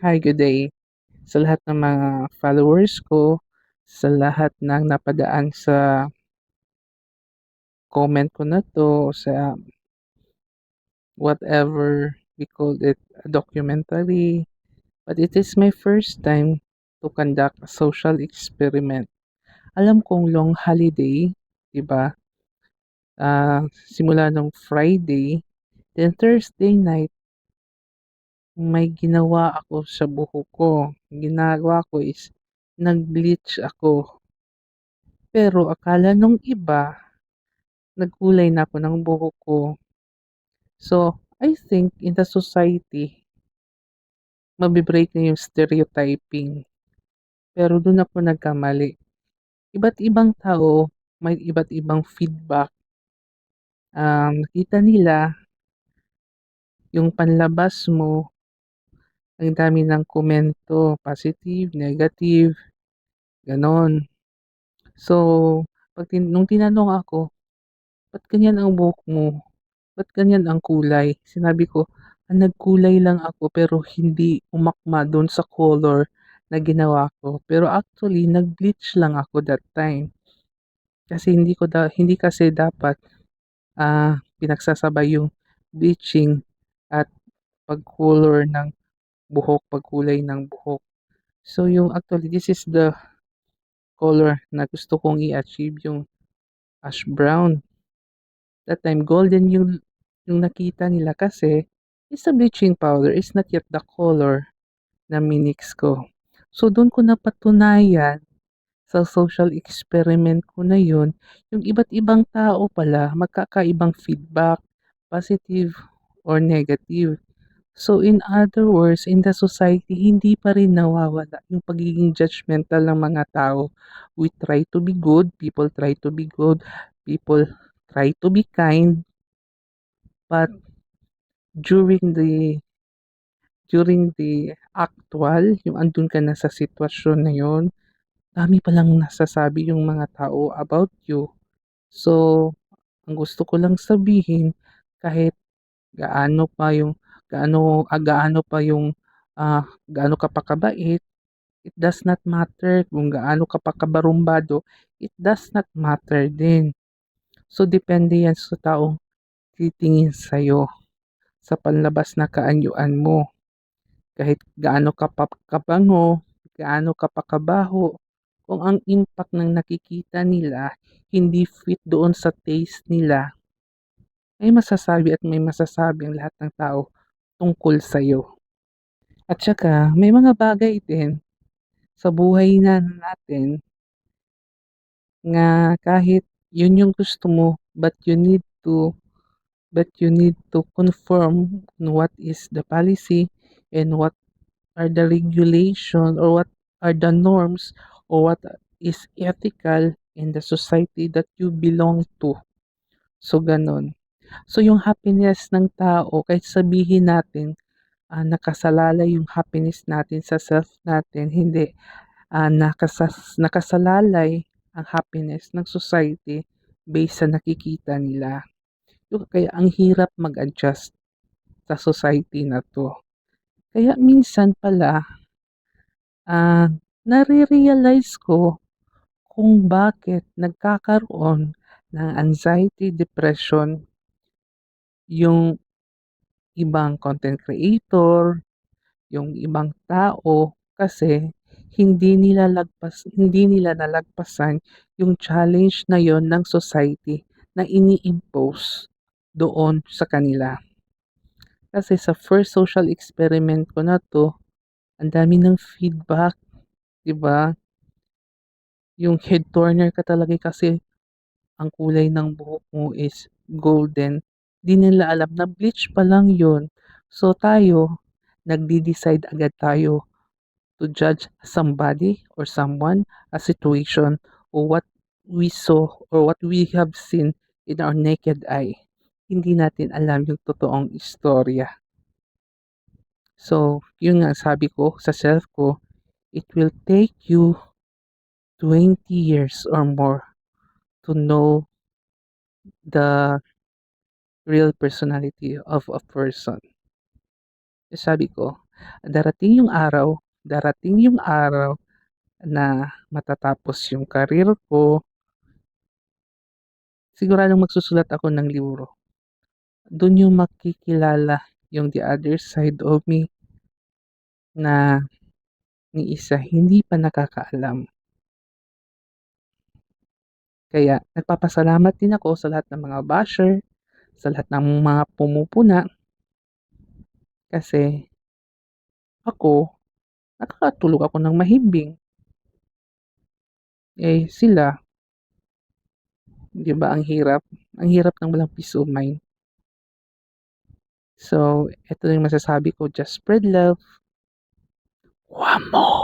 Hi, good day. Sa lahat ng mga followers ko, sa lahat ng napadaan sa comment ko na to, sa whatever we call it, a documentary. But it is my first time to conduct a social experiment. Alam kong long holiday, di ba? Simula nung Friday, then Thursday night, may ginawa ako sa buhok ko. Ginagawa ko is nag-bleach ako. Pero akala nung iba, nagkulay na ako ng buhok ko. So, I think in the society, mabibreak na yung stereotyping. Pero doon ako nagkamali. Iba't ibang tao, may iba't ibang feedback. Nakita nila yung panlabas mo, ang dami ng komento, positive, negative, ganon. So, nung tinanong ako, ba't ganyan ang buhok mo? Ba't ganyan ang kulay? Sinabi ko, nagkulay lang ako pero hindi umakma doon sa color na ginawa ko. Pero actually, nag-bleach lang ako that time. Kasi hindi kasi dapat pinagsasabay yung bleaching at pag-color ng buhok, pagkulay ng buhok. So yung actually, this is the color na gusto kong i-achieve, yung ash brown. That time, golden yung nakita nila kasi is the bleaching powder is not yet the color na minix ko. So, doon ko napatunayan sa social experiment ko na yun, yung iba't ibang tao pala, magkakaibang feedback, positive or negative. So, in other words, in the society, hindi pa rin nawawala yung pagiging judgmental ng mga tao. We try to be good, people try to be good, people try to be kind, but during the during the actual, yung andun ka na sa sitwasyon na yun, dami palang nasasabi yung mga tao about you. So, ang gusto ko lang sabihin, kahit gaano pa yung gaano ka pa kabait, it does not matter. Kung gaano ka pa kabarumbado, it does not matter din. So, depende yan sa taong titingin sa'yo, sa panlabas na kaanyuan mo. Kahit gaano ka pa kabango, gaano ka pa kabaho, kung ang impact ng nakikita nila hindi fit doon sa taste nila, may masasabi ang lahat ng tao tungkol sa'yo. At saka, may mga bagay din sa buhay na natin nga kahit yun yung gusto mo, but you need to conform on what is the policy and what are the regulation or what are the norms or what is ethical in the society that you belong to. So, ganon. So, yung happiness ng tao, kahit sabihin natin, nakasalalay yung happiness natin sa self natin, hindi. Nakasalalay ang happiness ng society based sa nakikita nila. Kaya ang hirap mag-adjust sa society na to. Kaya minsan pala, ah, nare-realize ko kung bakit nagkakaroon ng anxiety, depression yung ibang content creator, yung ibang tao kasi hindi nila nalagpasan yung challenge na yon ng society na ini-impose doon sa kanila. Kasi sa first social experiment ko na to, ang dami ng feedback, 'di ba? Yung head turner ka talaga kasi ang kulay ng buhok mo is golden. Di nila alam na bleach pa lang yun. So tayo, nagdi-decide agad tayo to judge somebody or someone, a situation, or what we saw or what we have seen in our naked eye. Hindi natin alam yung totoong istorya. So, yun nga sabi ko sa self ko, it will take you 20 years or more to know the real personality of a person. Sabi ko, Darating yung araw na matatapos yung career ko, siguradong magsusulat ako ng libro. Dun yung makikilala yung the other side of me na ni isa hindi pa nakakaalam. Kaya nagpapasalamat din ako sa lahat ng mga basher, sa lahat ng mga pumupuna kasi ako, nakakatulog ako ng mahimbing. Eh sila, 'di ba ang hirap? Ang hirap ng walang peace of mind. So, eto yung masasabi ko, just spread love. Wamo!